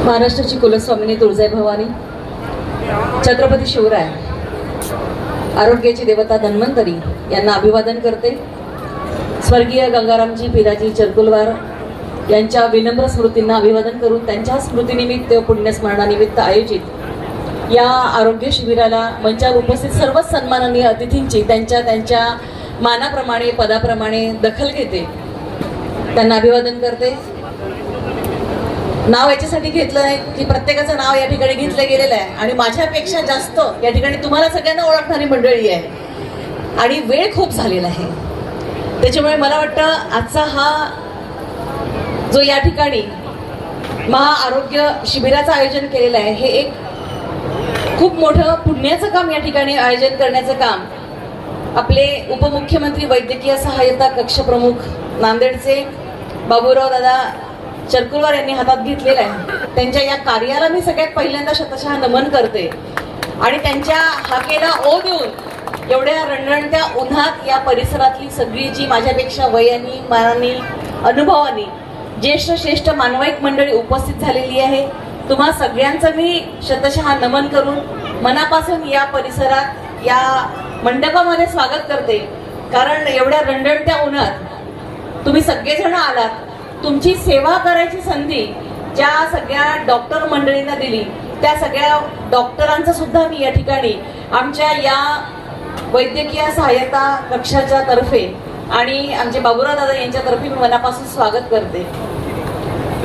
महाराष्ट्राची कुलस्वामिनी तुळजाई भवानी, छत्रपती शिवराय, आरोग्याची देवता धन्वंतरी यांना अभिवादन करते. स्वर्गीय गंगारामजी पिराजी चरकुलवार यांच्या विनम्र स्मृतींना अभिवादन करून त्यांच्या स्मृतीनिमित्त पुण्यस्मरणानिमित्त आयोजित या आरोग्य शिबिराला मंचावर उपस्थित सर्व सन्माननीय अतिथींची त्यांच्या मानाप्रमाणे पदाप्रमाणे दखल घेते. त्यांना अभिवादन करते. नाव याच्यासाठी घेतलं आहे की प्रत्येकाचं नाव या ठिकाणी घेतलं गेलेलं आहे आणि माझ्यापेक्षा जास्त या ठिकाणी तुम्हाला सगळ्यांना ओळखणारी मंडळी आहे आणि वेळ खूप झालेला आहे. त्याच्यामुळे मला वाटतं आजचा हा जो या ठिकाणी महाआरोग्य शिबिराचं आयोजन केलेलं आहे हे एक खूप मोठं पुण्याचं काम या ठिकाणी आयोजन करण्याचं काम आपले उपमुख्यमंत्री वैद्यकीय सहाय्यता कक्ष प्रमुख नांदेडचे बाबूराव दादा चरकुलवार यांनी हातात घेतलेला आहे. त्यांच्या या कार्याला मी सगळ्यात पहिल्यांदा शतशः नमन करते आणि त्यांच्या हाकेला ओ देऊन एवढ्या रणरणत्या उन्हात या परिसरातली सगळी जी माझ्यापेक्षा वयानी मानानी अनुभवानी ज्येष्ठ मानवाईक मंडळी उपस्थित झालेली आहे, तुम्हा सगळ्यांचं मी शतशः नमन करून मनापासून या परिसरात या मंडपामध्ये स्वागत करते. कारण एवढ्या रणरणत्या उन्हात तुम्ही सगळेजण आलात. तुमची सेवा करायची संधी ज्या सगळ्या डॉक्टर मंडळींना दिली त्या सगळ्या डॉक्टरांचं सुद्धा मी या ठिकाणी आमच्या या वैद्यकीय सहाय्यता कक्षाच्या तर्फे आणि आमचे बाबूराव दादा यांच्यातर्फे मी मनापासून स्वागत करते.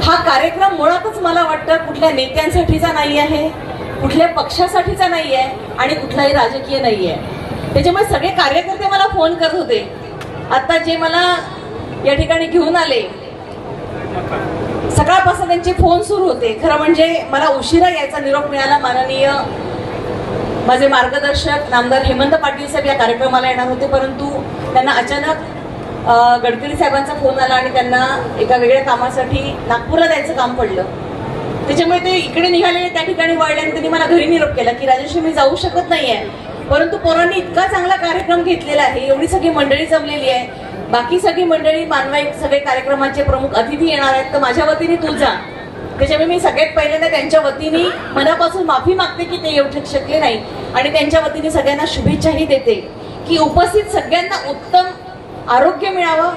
हा कार्यक्रम मुळातच मला वाटतं कुठल्या नेत्यांसाठीचा नाही आहे, कुठल्या पक्षासाठीचा नाही आहे आणि कुठलाही राजकीय नाही आहे. त्याच्यामुळे सगळे कार्यकर्ते मला फोन करत होते. आता जे मला या ठिकाणी घेऊन आले सकाळपासून त्यांचे फोन सुरू होते. खरं म्हणजे मला उशिरा यायचा निरोप मिळाला. माननीय माझे मार्गदर्शक नामदार हेमंत पाटील साहेब या कार्यक्रमाला येणार होते, परंतु त्यांना अचानक गडकरी साहेबांचा फोन आला आणि त्यांना एका वेगळ्या कामासाठी नागपूरला जायचं काम पडलं. त्याच्यामुळे ते इकडे निघाले. त्या ठिकाणी वळले आणि त्यांनी मला घरी निरोप केला की राजेश्री मी जाऊ शकत नाहीये, परंतु पोरांनी इतका चांगला कार्यक्रम घेतलेला आहे, एवढी सगळी मंडळी जमलेली आहे, बाकी सगळी मंडळी मानवाईक सगळे कार्यक्रमाचे प्रमुख अतिथी येणार आहेत, तर माझ्या वतीने तू जा. त्याच्यामुळे मी सगळ्यात पहिल्यांदा त्यांच्या वतीने मनापासून माफी मागते की ते येऊ शकले नाही आणि त्यांच्या वतीने सगळ्यांना शुभेच्छाही देते की उपस्थित सगळ्यांना उत्तम आरोग्य मिळावं,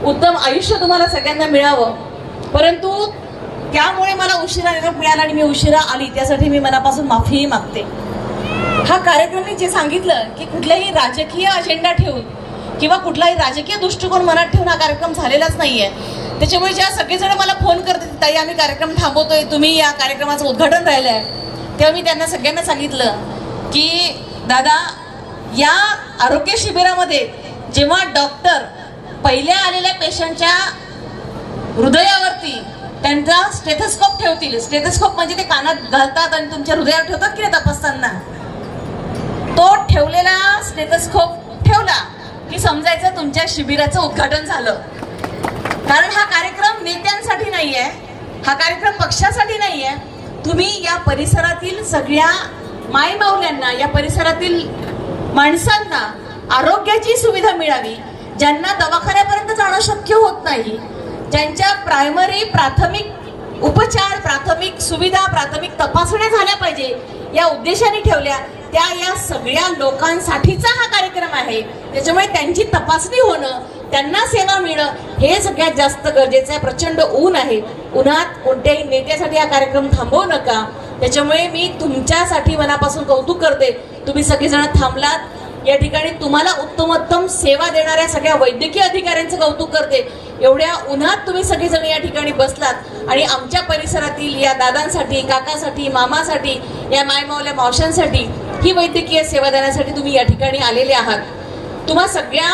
उत्तम आयुष्य तुम्हाला सगळ्यांना मिळावं. परंतु त्यामुळे मला उशिरा निरोप मिळाला आणि मी उशिरा आली त्यासाठी मी मनापासून माफीही मागते. हा कार्यक्रम मी जे सांगितलं की कुठलाही राजकीय अजेंडा ठेवून किंवा कुठलाही राजकीय दृष्टिकोन मनात ठेवून हा कार्यक्रम झालेलाच नाहीये. त्याच्यामुळे ज्या सगळेजण मला फोन करते ताई आम्ही कार्यक्रम थांबवतोय, तुम्ही या कार्यक्रमाचं उद्घाटन राहिलंय, तेव्हा मी त्यांना सगळ्यांना सांगितलं की दादा या आरोग्य शिबिरामध्ये जेव्हा डॉक्टर पहिल्या आलेल्या पेशंटच्या हृदयावरती त्यांचा स्टेथोस्कोप ठेवतील, स्टेथोस्कोप म्हणजे ते कानात घालतात आणि तुमच्या हृदयावर ठेवतात की तपासताना, तो ठेवलेला स्टेथोस्कोप ठेवला की समजायचं तुमच्या शिबिराचं उद्घाटन झालं. कारण हा कार्यक्रम नेत्यांसाठी नाहीये, हा कार्यक्रम पक्षासाठी नाहीये. तुम्ही या परिसरातील सगळ्या मायमाऊल्यांना, या परिसरातील माणसांना आरोग्याची सुविधा मिळावी, ज्यांना दवाखान्यापर्यंत जाणं शक्य होत नाही, ज्यांच्या प्राथमिक उपचार, प्राथमिक सुविधा, प्राथमिक तपासण्या झाल्या पाहिजे या उद्देशाने ठेवल्या, त्या या सगळ्या लोकांसाठीचा हा कार्यक्रम आहे. त्याच्यामुळे त्यांची तपासणी होणं, त्यांना सेवा मिळणं हे सगळ्यात जास्त गरजेचं आहे. प्रचंड ऊन आहे, उन्हात कोणत्याही नेत्यासाठी हा कार्यक्रम थांबवू नका. त्याच्यामुळे मी तुमच्यासाठी मनापासून कौतुक करते. तुम्ही सगळेजण थांबलात. या ठिकाणी तुम्हाला उत्तमोत्तम सेवा देणाऱ्या सगळ्या वैद्यकीय अधिकाऱ्यांचं कौतुक करते. एवढ्या उन्हात तुम्ही सगळेजण या ठिकाणी बसलात आणि आमच्या परिसरातील या दादांसाठी, काकासाठी, मामासाठी, या मायमावल्या मावशांसाठी ही वैद्यकीय सेवा देण्यासाठी तुम्ही या ठिकाणी आलेले आहात. तुम्हा सगळ्या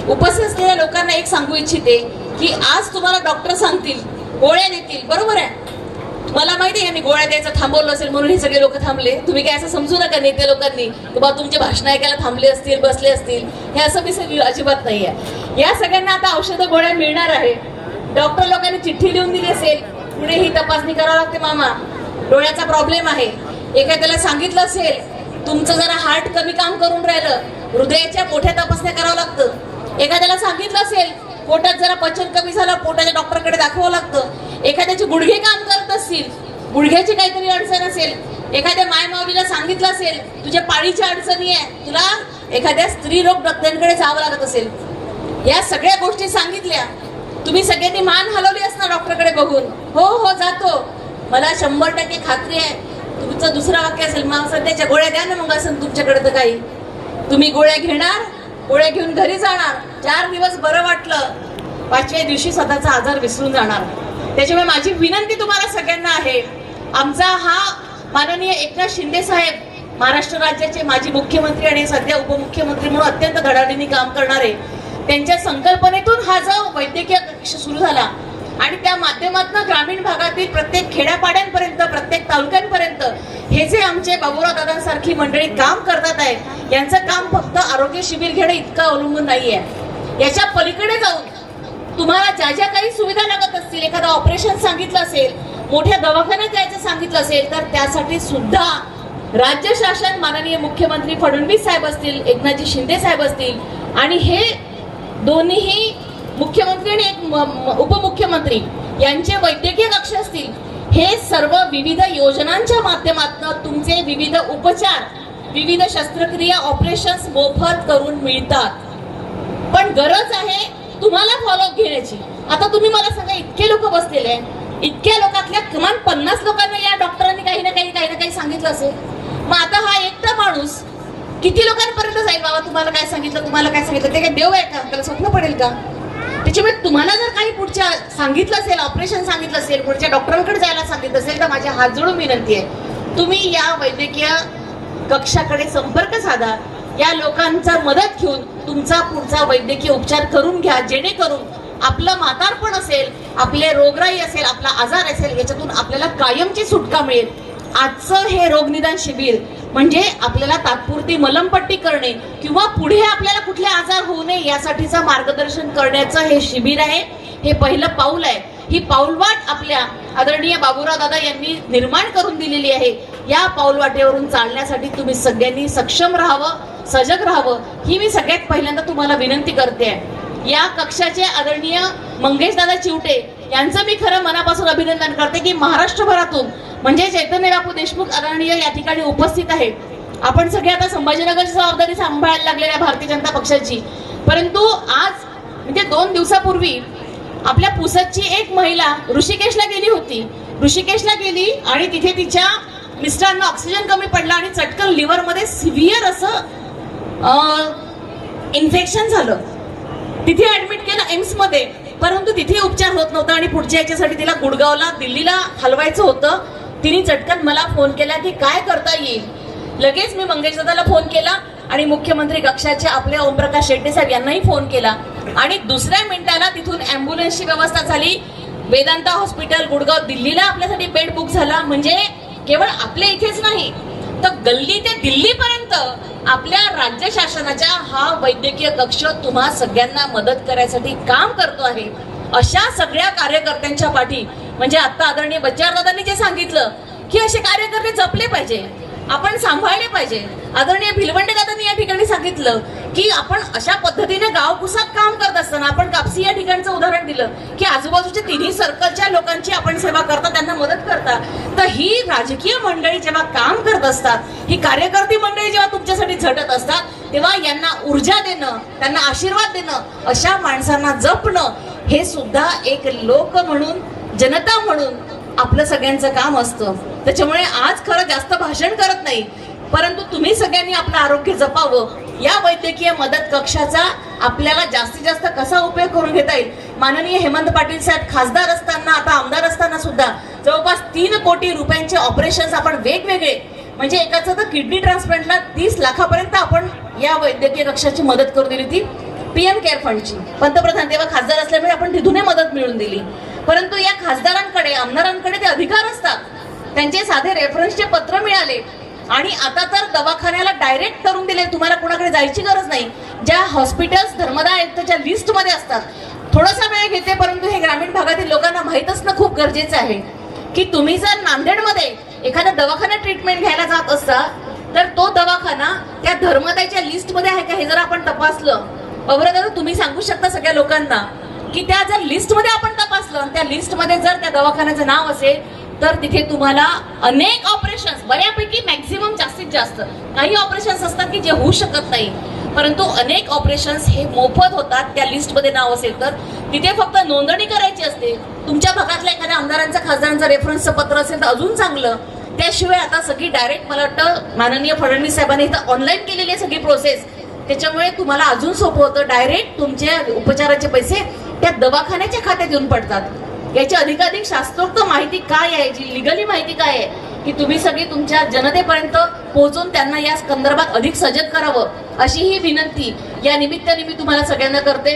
उपस्थित असलेल्या लोकांना एक सांगू इच्छिते की आज तुम्हाला डॉक्टर सांगतील, गोळ्या देतील, बरोबर आहे. मला माहिती आहे मी गोळ्या द्यायचं थांबवलं असेल म्हणून हे सगळे लोक थांबले. तुम्ही काय असं समजू नका नेते लोकांनी की बा तुमचे भाषण ऐकायला थांबले असतील, बसले असतील, हे असं मी अजिबात नाही आहे. या सगळ्यांना आता औषधं गोळ्या मिळणार आहे. डॉक्टर लोकांनी चिठ्ठी लिहून दिली असेल, पुढे ही तपासणी करावं लागते मामा, डोळ्याचा प्रॉब्लेम आहे. एखाद्याला सांगितलं असेल तुमचं जरा हार्ट कमी काम करून राहिलं, हृदयाच्या मोठ्या तपासण्या करावं लागतं. एखाद्याला सांगितलं असेल पोटात जरा पचन कमी झालं, पोटाच्या डॉक्टरकडे दाखवावं लागतं. एखाद्याचे गुडघे काम करत असतील असतील, गुडघ्याची काहीतरी अडचण असेल, एखाद्या मायमाऊलीला सांगितलं असेल तुझ्या पाळीच्या अडचणी आहे, तुला एखाद्या स्त्री रोग तज्ञांकडे जावं लागत असेल, या सगळ्या गोष्टी सांगितल्या, तुम्ही सगळ्यांनी मान हलवली असणार डॉक्टरकडे बघून, हो हो जातो, मला 100% खात्री आहे. तुमचं दुसरं वाक्य असेल, मग सध्याच्या गोळ्या द्या ना, मग असं तुमच्याकडे तर काही, तुम्ही गोळ्या घेणार, गोळ्या घेऊन घरी जाणार, 4 दिवस बरं वाटलं, 5व्या दिवशी स्वतःचा आजार विसरून जाणार. त्याच्यामुळे माझी विनंती तुम्हाला सगळ्यांना आहे, आमचा हा माननीय एकनाथ शिंदे साहेब महाराष्ट्र राज्याचे माजी मुख्यमंत्री आणि सध्या उपमुख्यमंत्री म्हणून अत्यंत धडाडीने काम करणारे, त्यांच्या संकल्पनेतून हा जो वैद्यकीय कक्ष सुरू झाला आणि त्या माध्यमातून ग्रामीण भागातील प्रत्येक खेड्यापाड्यांपर्यंत, प्रत्येक तालुक्यांपर्यंत हे जे आमचे बाबूराव दादांसारखी मंडळी काम करतात आहे, यांचं काम फक्त आरोग्य शिबिर घेणं इतकं अवलंबून नाहीये. याच्या पलीकडे जाऊन तुम्हाला ज्या ज्या काही सुविधा लागत असतील, एखादं ऑपरेशन सांगितलं असेल, मोठ्या दवाखान्यात जायचं सांगितलं असेल, तर त्यासाठी सुद्धा राज्य शासन, माननीय मुख्यमंत्री फडणवीस साहेब असतील, एकनाथजी शिंदे साहेब असतील आणि हे दोन्हीही मुख्यमंत्री आणि एक उपमुख्यमंत्री यांचे वैद्यकीय कक्ष असतील, हे सर्व विविध योजनांच्या माध्यमातून तुमचे विविध उपचार, विविध शस्त्रक्रिया, ऑपरेशन्स मोफत करून मिळतात. पण गरज आहे तुम्हाला फॉलोअप घेण्याची. आता तुम्ही मला सांगा, इतके लोक बसलेले, इतक्या लोकांतल्या किमान 50 लोकांना या डॉक्टरांनी काही ना काही सांगितलं असेल. मग आता हा एकटा माणूस किती लोकांपर्यंत जाईल? बाबा तुम्हाला काय सांगितलं, ते काय देव आहे का? त्याला स्वप्न पडेल का? त्याच्यामुळे तुम्हाला जर काही पुढच्या सांगितलं असेल, ऑपरेशन सांगितलं असेल, पुढच्या डॉक्टरांकडे जायला सांगितलं असेल, तर माझ्या हात जोडून विनंती आहे, तुम्ही या वैद्यकीय कक्षाकडे संपर्क साधा, या लोकांचा मदत घेऊन तुमचा पुढचा वैद्यकीय उपचार करून घ्या, जेणेकरून आपलं म्हातारपण असेल, आपले रोगराई असेल, आपला आजार असेल, याच्यातून आपल्याला कायमची सुटका मिळेल. आजचं हे रोगनिदान शिबिर म्हणजे आपल्याला तात्पुरती मलमपट्टी करणे किंवा पुढे आपल्याला कुठले आजार होऊ नये यासाठीचं मार्गदर्शन करण्याचं हे शिबिर आहे. हे पहिलं पाऊल आहे. ही पाऊलवाट आपल्या आदरणीय बाबूराव दादा यांनी निर्माण करून दिलेली आहे. या पाऊलवाटेवरून चालण्यासाठी तुम्ही सगळ्यांनी सक्षम राहावं, सजग राहावं, ही मी सगळ्यात पहिल्यांदा तुम्हाला विनंती करते. या कक्षाचे आदरणीय मंगेश दादा चिवटे यांचं मी खरं मनापासून अभिनंदन करते की महाराष्ट्रभरातून म्हणजे चैतन्य बापू देशमुख आदरणीय या ठिकाणी उपस्थित आहे. आपण सगळे आता संभाजीनगरची जबाबदारी सांभाळायला लागलेल्या भारतीय जनता पक्षाची, परंतु आज म्हणजे 2 दिवसापूर्वी आपल्या पुसदची एक महिला ऋषिकेशला गेली आणि तिथे तिच्या मिस्टरांना ऑक्सिजन कमी पडला आणि चटकन लिव्हरमध्ये सिव्हिअर असं इन्फेक्शन झालं. तिथे ऍडमिट केलं एम्स मध्ये, परंतु तिथे उपचार होत नव्हता आणि पुढच्या याच्यासाठी तिला गुडगावला, दिल्लीला हलवायचं होतं. तिने चटकन मला फोन केला की काय करता येईल. लगेच मी मंगेश दादाला फोन केला आणि मुख्यमंत्री कक्षाचे आपले ओमप्रकाश शेट्टे साहेब यांनाही फोन केला आणि दुसऱ्या मिनिटाला तिथून ॲम्ब्युलन्सची व्यवस्था झाली. वेदांता हॉस्पिटल गुडगाव दिल्लीला आपल्यासाठी बेड बुक झाला. म्हणजे केवळ आपल्या इथेच नाही तर गल्ली ते दिल्लीपर्यंत आपल्या राज्य शासनाच्या हा वैद्यकीय कक्ष तुम्हा सगळ्यांना मदत करायसाठी काम करतो आहे. अशा सगळ्या कार्यकर्त्यांच्या पाठी म्हणजे आता आदरणीय बच्चारदादांनी जे सांगितलं की असे कार्यकर्ते जपले पाहिजे, आपण सांभाळले पाहिजे. आदरणीय भिलवंडे दादांनी या ठिकाणी सांगितलं की आपण अशा पद्धतीने गावकुसात काम करत असताना आपण कापसी या ठिकाणचं उदाहरण दिलं की आजूबाजूच्या तिन्ही सर्कलच्या लोकांची आपण सेवा करता, त्यांना मदत करता. तर ही राजकीय मंडळी जेव्हा काम करत असतात, ही कार्यकर्ती मंडळी जेव्हा तुमच्यासाठी झटत असतात, तेव्हा यांना ऊर्जा देणं, त्यांना आशीर्वाद देणं, अशा माणसांना जपणं हे सुद्धा एक लोक म्हणून, जनता म्हणून आपलं सगळ्यांचं काम असतं. त्याच्यामुळे आज खरं जास्त भाषण करत नाही, परंतु तुम्ही सगळ्यांनी आपलं आरोग्य जपावं. या वैद्यकीय मदत कक्षाचा आपल्याला जास्तीत जास्त कसा उपयोग करून घेता येईल. माननीय हेमंत पाटील साहेब खासदार असताना, आता आमदार असताना सुद्धा जवळपास 3 कोटी रुपयांचे ऑपरेशन्स आपण वेगवेगळे, म्हणजे एकाचं तर किडनी ट्रान्सप्लांटला 30 लाखापर्यंत आपण या वैद्यकीय कक्षाची मदत करून दिली होती. PM केअर फंडची पंतप्रधान तेव्हा खासदार असल्यामुळे आपण तिथूनही मदत मिळवून दिली. परंतु या खासदारांकडे, आमदारांकडे ते अधिकार असतात, त्यांचे साधे रेफरन्सचे पत्र मिळाले आणि आता तर दवाखान्याला डायरेक्ट करून दिले. तुम्हाला कोणाकडे जायची गरज नाही. ज्या हॉस्पिटल्स धर्मदाय आयुक्ताच्या लिस्टमध्ये असतात, थोडासा वेळ घेते, परंतु हे ग्रामीण भागातील लोकांना माहीत असणं खूप गरजेचं आहे की तुम्ही जर नांदेडमध्ये एखाद्या दवाखान्यात ट्रीटमेंट घ्यायला जात असता तर तो दवाखाना त्या धर्मदायच्या लिस्टमध्ये आहे का हे जर आपण तपासलं, बरोबर तुम्ही सांगू शकता सगळ्या लोकांना की त्या जर लिस्टमध्ये आपण तपासलं, त्या लिस्टमध्ये जर त्या दवाखान्याचं नाव असेल तर तिथे तुम्हाला अनेक ऑपरेशन्स, बऱ्यापैकी मॅक्झिमम जास्तीत जास्त, काही ऑपरेशन्स असतात की जे होऊ शकत नाही, परंतु अनेक ऑपरेशन्स हे मोफत होतात. त्या लिस्टमध्ये नाव असेल तर तिथे फक्त नोंदणी करायची असते. तुमच्या भागातल्या एखाद्या आमदारांचं खासदारांचं रेफरन्सचं पत्र असेल तर अजून चांगलं. त्याशिवाय आता सगळी डायरेक्ट, मला वाटतं माननीय फडणवीस साहेबांनी इथं ऑनलाईन केलेली आहे सगळी प्रोसेस. त्याच्यामुळे तुम्हाला अजून सोपं होतं. डायरेक्ट तुमचे उपचाराचे पैसे त्या दवाखान्याच्या खात्यात येऊन पडतात. याची अधिकाधिक शास्त्रोक्त माहिती काय आहे, जी लिगली माहिती काय आहे, की तुम्ही सगळी तुमच्या जनतेपर्यंत पोहोचून त्यांना या संदर्भात अधिक सजग करावं, अशी ही विनंती या निमित्ताने मी तुम्हाला सगळ्यांना करते.